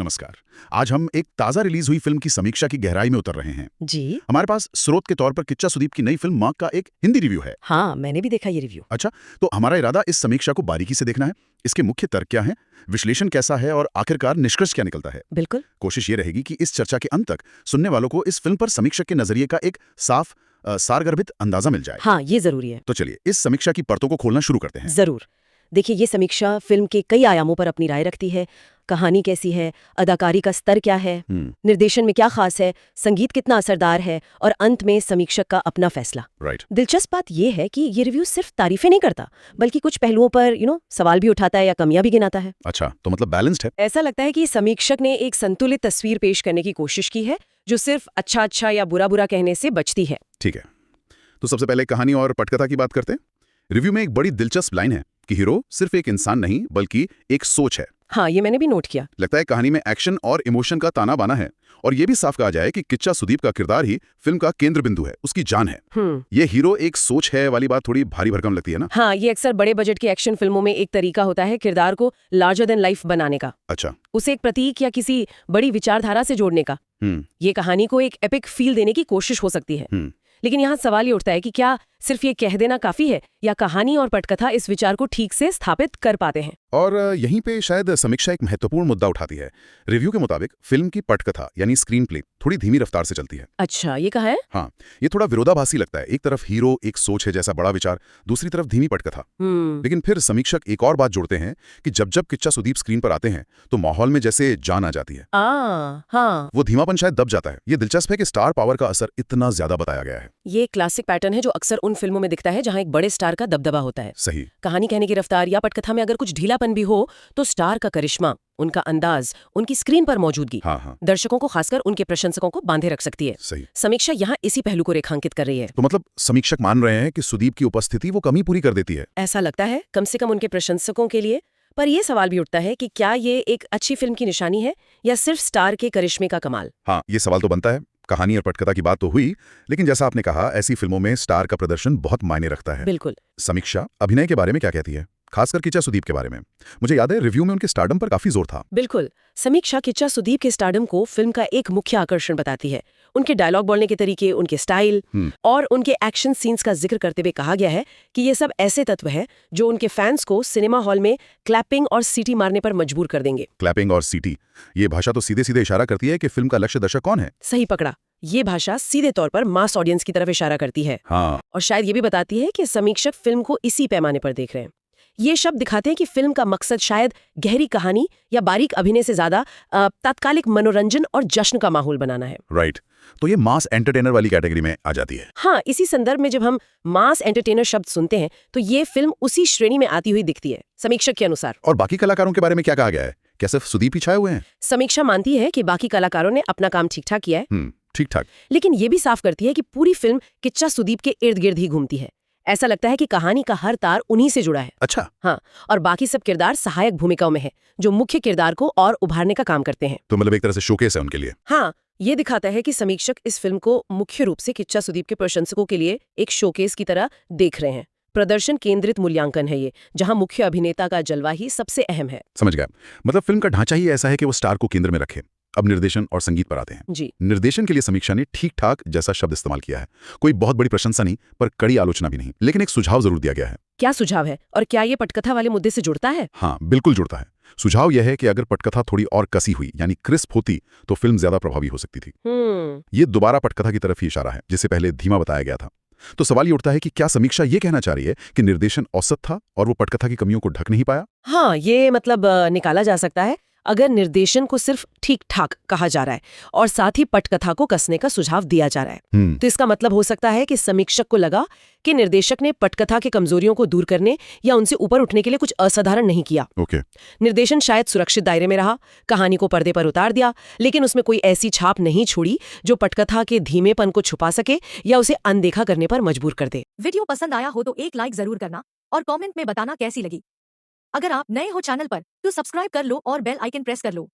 नमस्कार। आज हम एक ताज़ा रिलीज हुई फिल्म की समीक्षा की गहराई में उतर रहे हैं। जी। हमारे पास स्रोत के तौर पर किच्चा सुदीप की नई फिल्म माँ का एक हिंदी रिव्यू है। हाँ, मैंने भी देखा ये रिव्यू। अच्छा, तो हमारा इरादा इस समीक्षा को बारीकी से देखना है। इसके मुख्य तर्क क्या हैं, विश्लेषण कैसा है और आखिरकार निष्कर्ष क्या निकलता है। बिल्कुल। कोशिश ये रहेगी कि इस चर्चा के अंत तक सुनने वालों को इस फिल्म पर समीक्षक के नजरिए का एक साफ सारगर्भित अंदाजा मिल जाए। हाँ, ये जरूरी है। तो चलिए इस समीक्षा की परतों को खोलना शुरू करते हैं। जरूर। देखिए, ये समीक्षा फिल्म के कई आयामों पर अपनी राय रखती है। कहानी कैसी है, अदाकारी का स्तर क्या है, निर्देशन में क्या खास है, संगीत कितना असरदार है और अंत में समीक्षक का अपना फैसला। राइट। दिलचस्प बात यह है कि ये रिव्यू सिर्फ तारीफें नहीं करता, बल्कि कुछ पहलुओं पर सवाल भी उठाता है या कमियां भी गिनाता है। अच्छा, तो मतलब बैलेंस्ड है। ऐसा लगता है कि समीक्षक ने एक संतुलित तस्वीर पेश करने की कोशिश की है, जो सिर्फ अच्छा अच्छा या बुरा बुरा कहने से बचती है। ठीक है, तो सबसे पहले कहानी और पटकथा की बात करते हैं। रिव्यू में एक बड़ी दिलचस्प लाइन है कि हीरो सिर्फ एक इंसान नहीं बल्कि एक सोच है। हाँ, ये मैंने भी नोट किया। लगता है कहानी में एक्शन और इमोशन का ताना बाना है और ये भी साफ कहा जाए कि किच्चा सुदीप का किरदार ही फिल्म का केंद्र बिंदु है, उसकी जान है। ये हीरो एक सोच है वाली बात थोड़ी भारी भरकम लगती है ना। हाँ, ये अक्सर बड़े बजट की एक्शन फिल्मों में एक तरीका होता है किरदार को लार्जर देन लाइफ बनाने का। अच्छा। उसे एक प्रतीक या किसी बड़ी विचारधारा से जोड़ने का। ये कहानी को एक एपिक फील देने की कोशिश हो सकती है। लेकिन यहाँ सवाल ये उठता है कि क्या सिर्फ ये कह देना काफी है या कहानी और पटकथा इस विचार को ठीक से स्थापित कर पाते हैं। और यहीं पे शायद समीक्षा एक महत्वपूर्ण मुद्दा उठाती है। रिव्यू के मुताबिक फिल्म की पटकथा यानी स्क्रीन प्ले थोड़ी धीमी रफ्तार से चलती है। अच्छा, ये कहा है? हाँ, ये थोड़ा विरोधाभासी लगता है। एक तरफ हीरो एक सोच है जैसा बड़ा विचार, दूसरी तरफ धीमी पटकथा। लेकिन फिर समीक्षक एक और बात जोड़ते हैं कि जब जब किच्चा सुदीप स्क्रीन पर आते हैं तो माहौल में जैसे जान आ जाती है। हाँ। वो धीमापन शायद दब जाता है। ये दिलचस्प है कि स्टार पावर का असर इतना ज्यादा बताया गया है। ये क्लासिक पैटर्न है जो अक्सर उन फिल्मों में दिखता है जहां एक बड़े स्टार का दबदबा होता है। सही। कहानी कहने की रफ्तार या पटकथा में अगर कुछ ढीलापन भी हो तो स्टार का करिश्मा, उनका अंदाज, उनकी स्क्रीन पर मौजूदगी दर्शकों को, खासकर उनके प्रशंसकों को बांधे रख सकती है। सही। समीक्षा यहाँ इसी पहलू को रेखांकित कर रही है। तो मतलब समीक्षक मान रहे हैं कि सुदीप की उपस्थिति वो कमी पूरी कर देती है। ऐसा लगता है, कम से कम उनके प्रशंसकों के लिए। पर यह सवाल भी उठता है कि क्या ये एक अच्छी फिल्म की निशानी है या सिर्फ स्टार के करिश्मे का कमाल। हाँ, ये सवाल तो बनता है। कहानी और पटकथा की बात तो हुई, लेकिन जैसा आपने कहा, ऐसी फिल्मों में स्टार का प्रदर्शन बहुत मायने रखता है। बिल्कुल। समीक्षा अभिनय के बारे में क्या कहती है, खासकर किच्चा सुदीप के बारे में? मुझे याद है रिव्यू में उनके स्टारडम पर काफी जोर था। बिल्कुल। समीक्षा किच्चा सुदीप के स्टारडम को फिल्म का एक मुख्य आकर्षण बताती है। उनके डायलॉग बोलने के तरीके, उनके स्टाइल और उनके एक्शन सीन्स का जिक्र करते हुए कहा गया है कि ये सब ऐसे तत्व हैं जो उनके फैंस को सिनेमा हॉल में क्लैपिंग और सीटी मारने पर मजबूर कर देंगे। क्लैपिंग और सीटी, ये भाषा तो सीधे सीधे इशारा करती है कि फिल्म का लक्ष्य दर्शक कौन है। सही पकड़ा। ये भाषा सीधे तौर पर मास ऑडियंस की तरफ इशारा करती है। हाँ। और शायद ये भी बताती है कि समीक्षक फिल्म को इसी पैमाने पर देख रहे हैं। ये शब्द दिखाते हैं कि फिल्म का मकसद शायद गहरी कहानी या बारीक अभिनय से ज्यादा तात्कालिक मनोरंजन और जश्न का माहौल बनाना है। राइट। तो ये मास एंटरटेनर वाली कैटेगरी में आ जाती है। हाँ, इसी संदर्भ में जब हम मास एंटरटेनर शब्द सुनते हैं तो ये फिल्म उसी श्रेणी में आती हुई दिखती है, समीक्षक के अनुसार। और बाकी कलाकारों के बारे में क्या कहा गया है? क्या सिर्फ सुदीप ही छाए हुए हैं? समीक्षा मानती है कि बाकी कलाकारों ने अपना काम ठीक ठाक किया है। ठीक ठाक। लेकिन ये भी साफ करती है कि पूरी फिल्म किच्चा सुदीप के इर्द गिर्द ही घूमती है। ऐसा लगता है कि कहानी का हर तार उन्हीं से जुड़ा है। अच्छा। हाँ, और बाकी सब किरदार सहायक भूमिकाओं में है जो मुख्य किरदार को और उभारने का काम करते हैं। तो मतलब एक तरह से शोकेस है उनके लिए। हाँ, ये दिखाता है कि समीक्षक इस फिल्म को मुख्य रूप से किच्चा सुदीप के प्रशंसकों के लिए एक शोकेस की तरह देख रहे हैं। प्रदर्शन केंद्रित मूल्यांकन है ये, जहां मुख्य अभिनेता का जलवा ही सबसे अहम है। समझ गया। मतलब फिल्म का ढांचा ही ऐसा है कि वो स्टार को केंद्र में रखे। अब निर्देशन और संगीत पर आते हैं। जी। निर्देशन के लिए समीक्षा ने ठीक ठाक जैसा शब्द इस्तेमाल किया है। कोई बहुत बड़ी प्रशंसा नहीं, पर कड़ी आलोचना भी नहीं। लेकिन एक सुझाव जरूर दिया गया है। क्या सुझाव है और क्या ये पटकथा वाले मुद्दे से जुड़ता है? हाँ, बिल्कुल जुड़ता है। सुझाव यह है कि अगर पटकथा थोड़ी और कसी हुई, यानी क्रिस्प होती, तो फिल्म ज्यादा प्रभावी हो सकती थी। ये दोबारा पटकथा की तरफ ही इशारा है, जिसे पहले धीमा बताया गया था। तो सवाल ये उठता है कि क्या समीक्षा ये कहना चाह रही है कि निर्देशन औसत था और वो पटकथा की कमियों को ढक नहीं पाया? हाँ, ये मतलब निकाला जा सकता है। अगर निर्देशन को सिर्फ ठीक ठाक कहा जा रहा है और साथ ही पटकथा को कसने का सुझाव दिया जा रहा है, तो इसका मतलब हो सकता है कि समीक्षक को लगा कि निर्देशक ने पटकथा के कमजोरियों को दूर करने या उनसे ऊपर उठने के लिए कुछ असाधारण नहीं किया। निर्देशन शायद सुरक्षित दायरे में रहा, कहानी को पर्दे पर उतार दिया, लेकिन उसमें कोई ऐसी छाप नहीं छोड़ी जो पटकथा के धीमेपन को छुपा सके या उसे अनदेखा करने पर मजबूर कर दे। वीडियो पसंद आया हो तो एक लाइक जरूर करना और कमेंट में बताना कैसी लगी। अगर आप नए हो चैनल पर तो सब्सक्राइब कर लो और बेल आइकन प्रेस कर लो